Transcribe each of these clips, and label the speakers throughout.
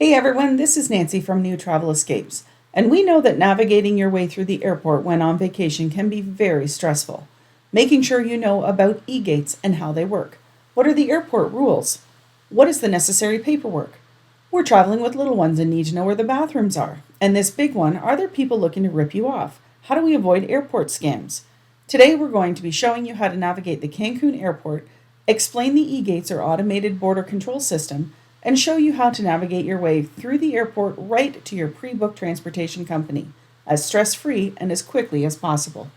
Speaker 1: Hey everyone, this is Nancy from New Travel Escapes, and we know that navigating your way through the airport when on vacation can be very stressful. Making sure you know about e-gates and how they work. What are the airport rules? What is the necessary paperwork? We're traveling with little ones and need to know where the bathrooms are. And this big one, are there people looking to rip you off? How do we avoid airport scams? Today we're going to be showing you how to navigate the Cancun airport, explain the e-gates or automated border control system, and show you how to navigate your way through the airport right to your pre-booked transportation company, as stress-free and as quickly as possible.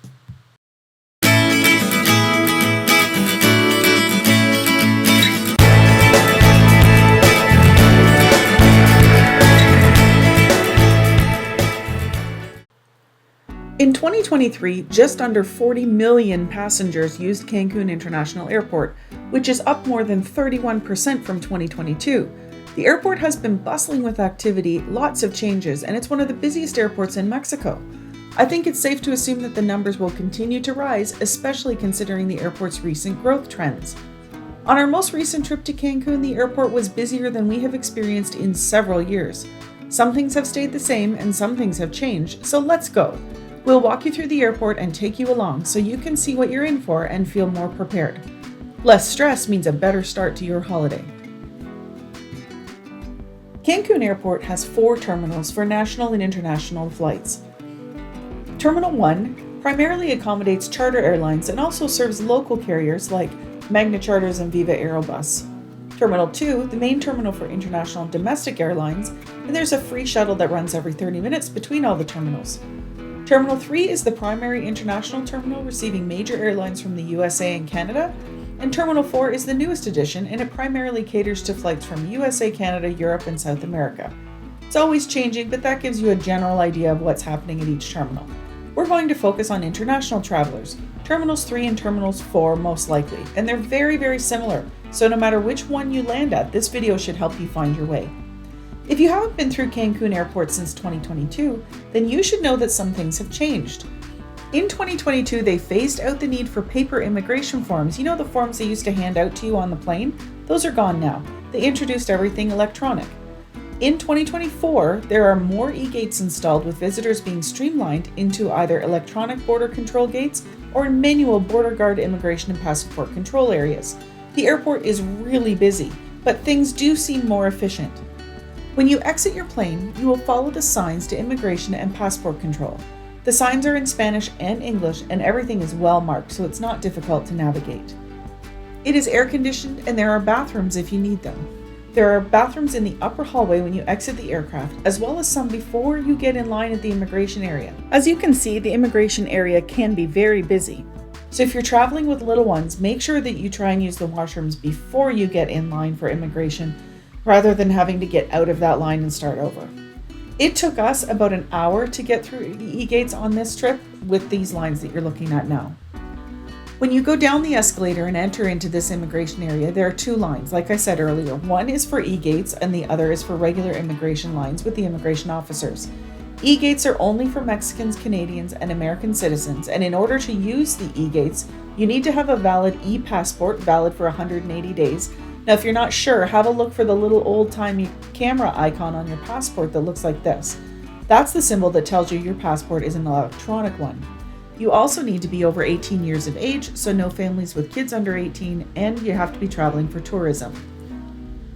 Speaker 1: In 2023, just under 40 million passengers used Cancun International Airport, which is up more than 31% from 2022. The airport has been bustling with activity, lots of changes, and it's one of the busiest airports in Mexico. I think it's safe to assume that the numbers will continue to rise, especially considering the airport's recent growth trends. On our most recent trip to Cancun, the airport was busier than we have experienced in several years. Some things have stayed the same and some things have changed, so let's go. We'll walk you through the airport and take you along so you can see what you're in for and feel more prepared. Less stress means a better start to your holiday. Cancun Airport has 4 terminals for national and international flights. Terminal 1 primarily accommodates charter airlines and also serves local carriers like Magna Charters and Viva Aerobus. Terminal 2, the main terminal for international and domestic airlines, and there's a free shuttle that runs every 30 minutes between all the terminals. Terminal 3 is the primary international terminal receiving major airlines from the USA and Canada, and Terminal 4 is the newest addition, and it primarily caters to flights from USA, Canada, Europe, and South America. It's always changing, but that gives you a general idea of what's happening at each terminal. We're going to focus on international travelers, Terminals 3 and Terminals 4 most likely, and they're very, very similar, so no matter which one you land at, this video should help you find your way. If you haven't been through Cancun Airport since 2022, then you should know that some things have changed. In 2022, they phased out the need for paper immigration forms. You know, the forms they used to hand out to you on the plane? Those are gone now. They introduced everything electronic. In 2024, there are more e-gates installed, with visitors being streamlined into either electronic border control gates or manual border guard immigration and passport control areas. The airport is really busy, but things do seem more efficient. When you exit your plane, you will follow the signs to immigration and passport control. The signs are in Spanish and English, and everything is well marked, so it's not difficult to navigate. It is air conditioned, and there are bathrooms if you need them. There are bathrooms in the upper hallway when you exit the aircraft, as well as some before you get in line at the immigration area. As you can see, the immigration area can be very busy. So if you're traveling with little ones, make sure that you try and use the washrooms before you get in line for immigration, rather than having to get out of that line and start over. It took us about an hour to get through the e-gates on this trip with these lines that you're looking at now. When you go down the escalator and enter into this immigration area, there are 2 lines, like I said earlier. One is for e-gates and the other is for regular immigration lines with the immigration officers. E-gates are only for Mexicans, Canadians, and American citizens, and in order to use the e-gates, you need to have a valid e-passport valid for 180 days. Now, if you're not sure, have a look for the little old-timey camera icon on your passport that looks like this. That's the symbol that tells you your passport is an electronic one. You also need to be over 18 years of age, so no families with kids under 18, and you have to be traveling for tourism.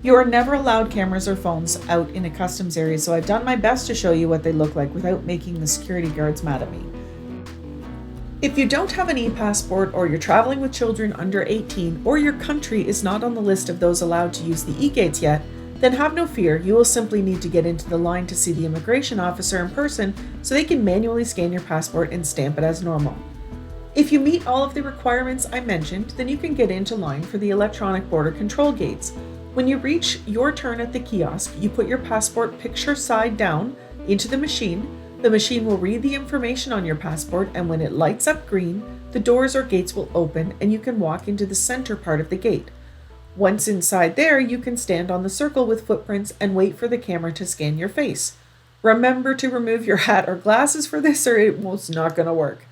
Speaker 1: You are never allowed cameras or phones out in a customs area, so I've done my best to show you what they look like without making the security guards mad at me. If you don't have an e-passport, or you're traveling with children under 18, or your country is not on the list of those allowed to use the e-gates yet, then have no fear. You will simply need to get into the line to see the immigration officer in person so they can manually scan your passport and stamp it as normal. If you meet all of the requirements I mentioned, then you can get into line for the electronic border control gates. When you reach your turn at the kiosk, you put your passport picture side down into the machine. The machine will read the information on your passport, and when it lights up green, the doors or gates will open and you can walk into the center part of the gate. Once inside there, you can stand on the circle with footprints and wait for the camera to scan your face. Remember to remove your hat or glasses for this, or it's not going to work.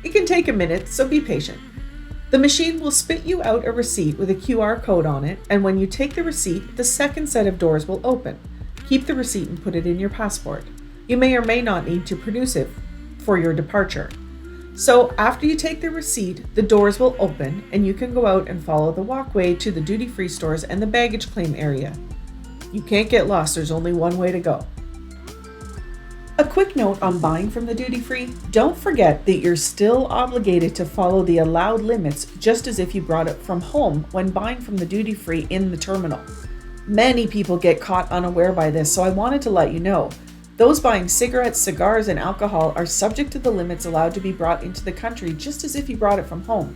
Speaker 1: It can take a minute, so be patient. The machine will spit you out a receipt with a QR code on it, and when you take the receipt, the second set of doors will open. Keep the receipt and put it in your passport. You may or may not need to produce it for your departure. So after you take the receipt, the doors will open and you can go out and follow the walkway to the duty-free stores and the baggage claim area. You can't get lost, there's only one way to go. A quick note on buying from the duty-free: don't forget that you're still obligated to follow the allowed limits just as if you brought it from home when buying from the duty-free in the terminal. Many people get caught unaware by this, so I wanted to let you know. Those buying cigarettes, cigars, and alcohol are subject to the limits allowed to be brought into the country just as if you brought it from home.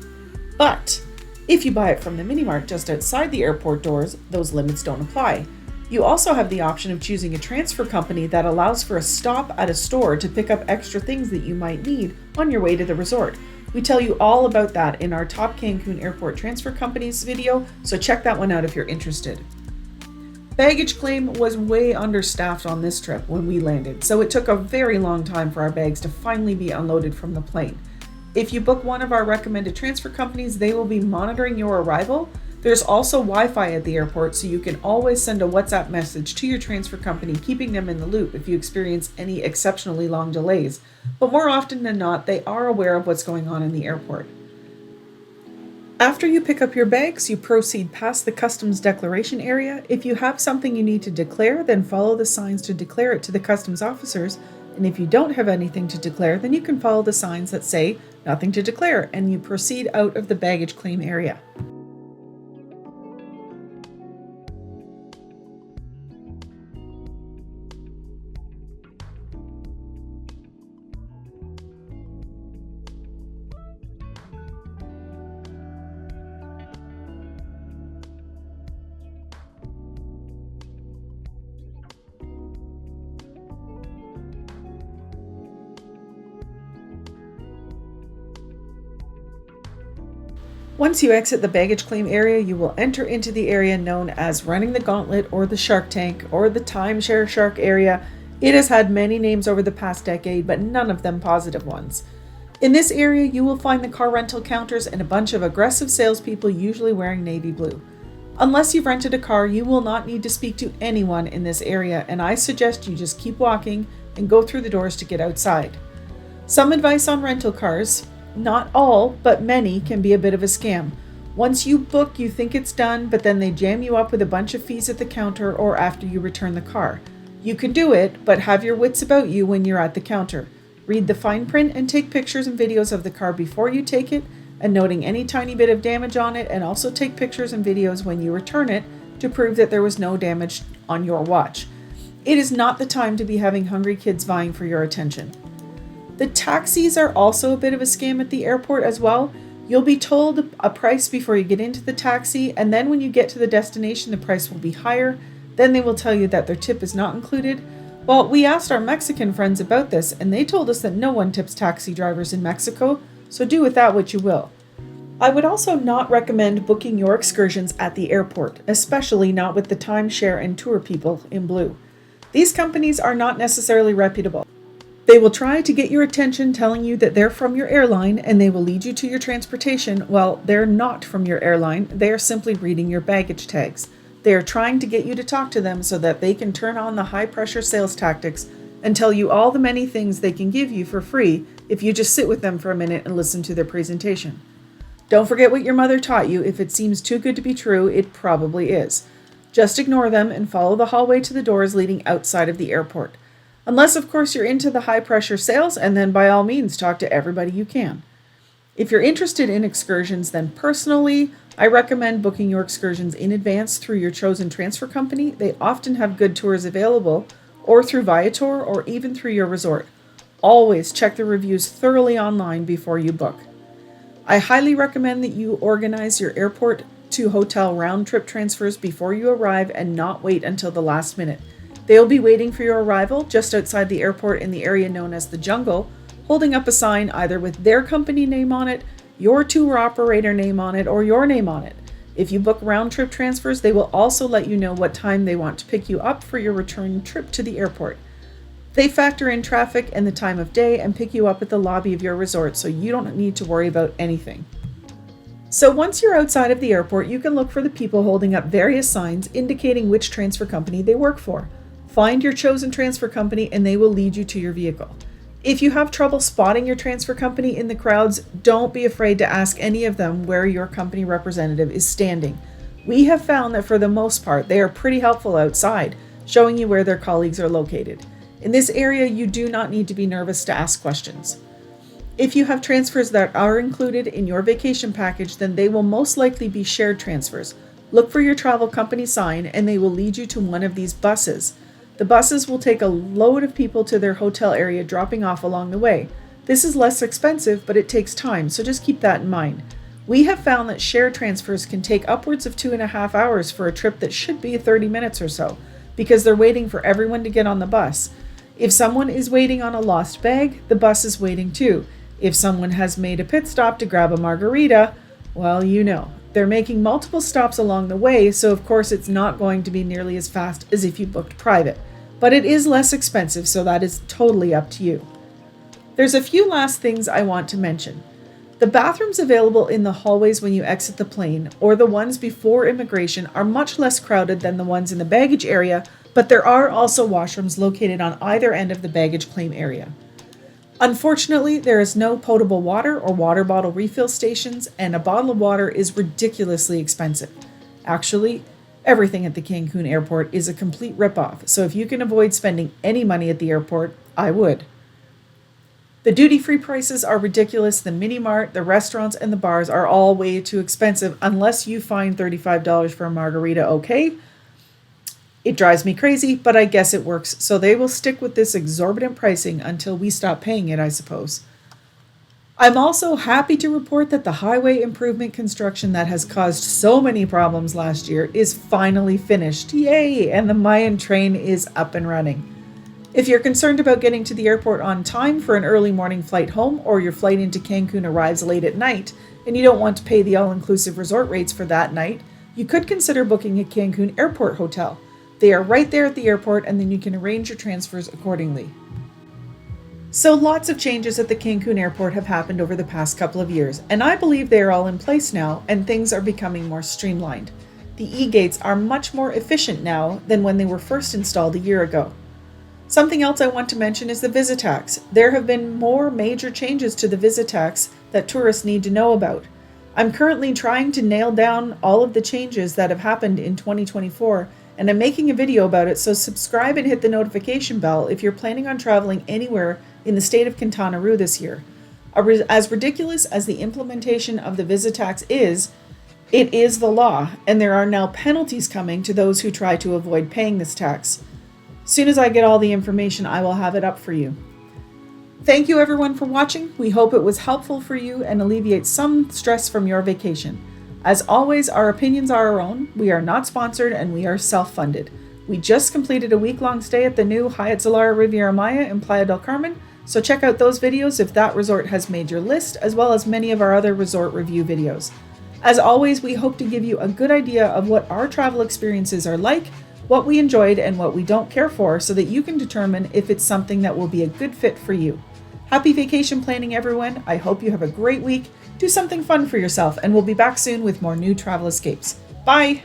Speaker 1: But if you buy it from the mini-mart just outside the airport doors, those limits don't apply. You also have the option of choosing a transfer company that allows for a stop at a store to pick up extra things that you might need on your way to the resort. We tell you all about that in our Top Cancun Airport Transfer Companies video, so check that one out if you're interested. Baggage claim was way understaffed on this trip when we landed, so it took a very long time for our bags to finally be unloaded from the plane. If you book one of our recommended transfer companies, they will be monitoring your arrival. There's also Wi-Fi at the airport, so you can always send a WhatsApp message to your transfer company, keeping them in the loop if you experience any exceptionally long delays. But more often than not, they are aware of what's going on in the airport. After you pick up your bags, you proceed past the customs declaration area. If you have something you need to declare, then follow the signs to declare it to the customs officers. And if you don't have anything to declare, then you can follow the signs that say nothing to declare, and you proceed out of the baggage claim area. Once you exit the baggage claim area, you will enter into the area known as Running the Gantlet or the Shark Tank or the timeshare shark area. It has had many names over the past decade, but none of them positive ones. In this area, you will find the car rental counters and a bunch of aggressive salespeople, usually wearing navy blue. Unless you've rented a car, you will not need to speak to anyone in this area, and I suggest you just keep walking and go through the doors to get outside. Some advice on rental cars: not all, but many can be a bit of a scam. Once you book, you think it's done, but then they jam you up with a bunch of fees at the counter or after you return the car. You can do it, but have your wits about you when you're at the counter. Read the fine print and take pictures and videos of the car before you take it, and noting any tiny bit of damage on it, and also take pictures and videos when you return it to prove that there was no damage on your watch. It is not the time to be having hungry kids vying for your attention. The taxis are also a bit of a scam at the airport as well. You'll be told a price before you get into the taxi, and then when you get to the destination, the price will be higher. Then they will tell you that their tip is not included. Well, we asked our Mexican friends about this, and they told us that no one tips taxi drivers in Mexico, so do with that what you will. I would also not recommend booking your excursions at the airport, especially not with the timeshare and tour people in blue. These companies are not necessarily reputable. They will try to get your attention telling you that they're from your airline, and they will lead you to your transportation. Well, they're not from your airline. They are simply reading your baggage tags. They are trying to get you to talk to them so that they can turn on the high-pressure sales tactics and tell you all the many things they can give you for free if you just sit with them for a minute and listen to their presentation. Don't forget what your mother taught you. If it seems too good to be true, it probably is. Just ignore them and follow the hallway to the doors leading outside of the airport. Unless, of course, you're into the high-pressure sales, and then by all means, talk to everybody you can. If you're interested in excursions, then personally, I recommend booking your excursions in advance through your chosen transfer company. They often have good tours available, or through Viator, or even through your resort. Always check the reviews thoroughly online before you book. I highly recommend that you organize your airport to hotel round-trip transfers before you arrive and not wait until the last minute. They'll be waiting for your arrival just outside the airport in the area known as the Jungle, holding up a sign either with their company name on it, your tour operator name on it, or your name on it. If you book round-trip transfers, they will also let you know what time they want to pick you up for your return trip to the airport. They factor in traffic and the time of day and pick you up at the lobby of your resort, so you don't need to worry about anything. So once you're outside of the airport, you can look for the people holding up various signs indicating which transfer company they work for. Find your chosen transfer company and they will lead you to your vehicle. If you have trouble spotting your transfer company in the crowds, don't be afraid to ask any of them where your company representative is standing. We have found that for the most part, they are pretty helpful outside, showing you where their colleagues are located. In this area, you do not need to be nervous to ask questions. If you have transfers that are included in your vacation package, then they will most likely be shared transfers. Look for your travel company sign and they will lead you to one of these buses. The buses will take a load of people to their hotel area, dropping off along the way. This is less expensive, but it takes time, so just keep that in mind. We have found that shared transfers can take upwards of 2.5 hours for a trip that should be 30 minutes or so, because they're waiting for everyone to get on the bus. If someone is waiting on a lost bag, the bus is waiting too. If someone has made a pit stop to grab a margarita, well, you know, they're making multiple stops along the way, so of course it's not going to be nearly as fast as if you booked private. But it is less expensive, so that is totally up to you. There's a few last things I want to mention. The bathrooms available in the hallways when you exit the plane, or the ones before immigration, are much less crowded than the ones in the baggage area, but there are also washrooms located on either end of the baggage claim area. Unfortunately, there is no potable water or water bottle refill stations, and a bottle of water is ridiculously expensive. Actually, everything at the Cancun airport is a complete ripoff, so if you can avoid spending any money at the airport, I would. The duty-free prices are ridiculous. The mini mart, the restaurants, and the bars are all way too expensive unless you find $35 for a margarita okay. It drives me crazy, but I guess it works, so they will stick with this exorbitant pricing until we stop paying it, I suppose. I'm also happy to report that the highway improvement construction that has caused so many problems last year is finally finished. Yay! And the Mayan train is up and running. If you're concerned about getting to the airport on time for an early morning flight home, or your flight into Cancun arrives late at night, and you don't want to pay the all-inclusive resort rates for that night, you could consider booking a Cancun airport hotel. They are right there at the airport, and then you can arrange your transfers accordingly. So lots of changes at the Cancun airport have happened over the past couple of years, and I believe they are all in place now, and things are becoming more streamlined. The e-gates are much more efficient now than when they were first installed a year ago. Something else I want to mention is the visa tax. There have been more major changes to the visa tax that tourists need to know about. I'm currently trying to nail down all of the changes that have happened in 2024, and I'm making a video about it, so subscribe and hit the notification bell if you're planning on traveling anywhere in the state of Quintana Roo this year. As ridiculous as the implementation of the visa tax is, it is the law, and there are now penalties coming to those who try to avoid paying this tax. As soon as I get all the information, I will have it up for you. Thank you everyone for watching. We hope it was helpful for you and alleviate some stress from your vacation. As always, our opinions are our own. We are not sponsored and we are self-funded. We just completed a week-long stay at the new Hyatt Zilara Riviera Maya in Playa del Carmen, so check out those videos if that resort has made your list, as well as many of our other resort review videos. As always, we hope to give you a good idea of what our travel experiences are like, what we enjoyed and what we don't care for, so that you can determine if it's something that will be a good fit for you. Happy vacation planning, everyone. I hope you have a great week. Do something fun for yourself, and we'll be back soon with more new travel escapes. Bye!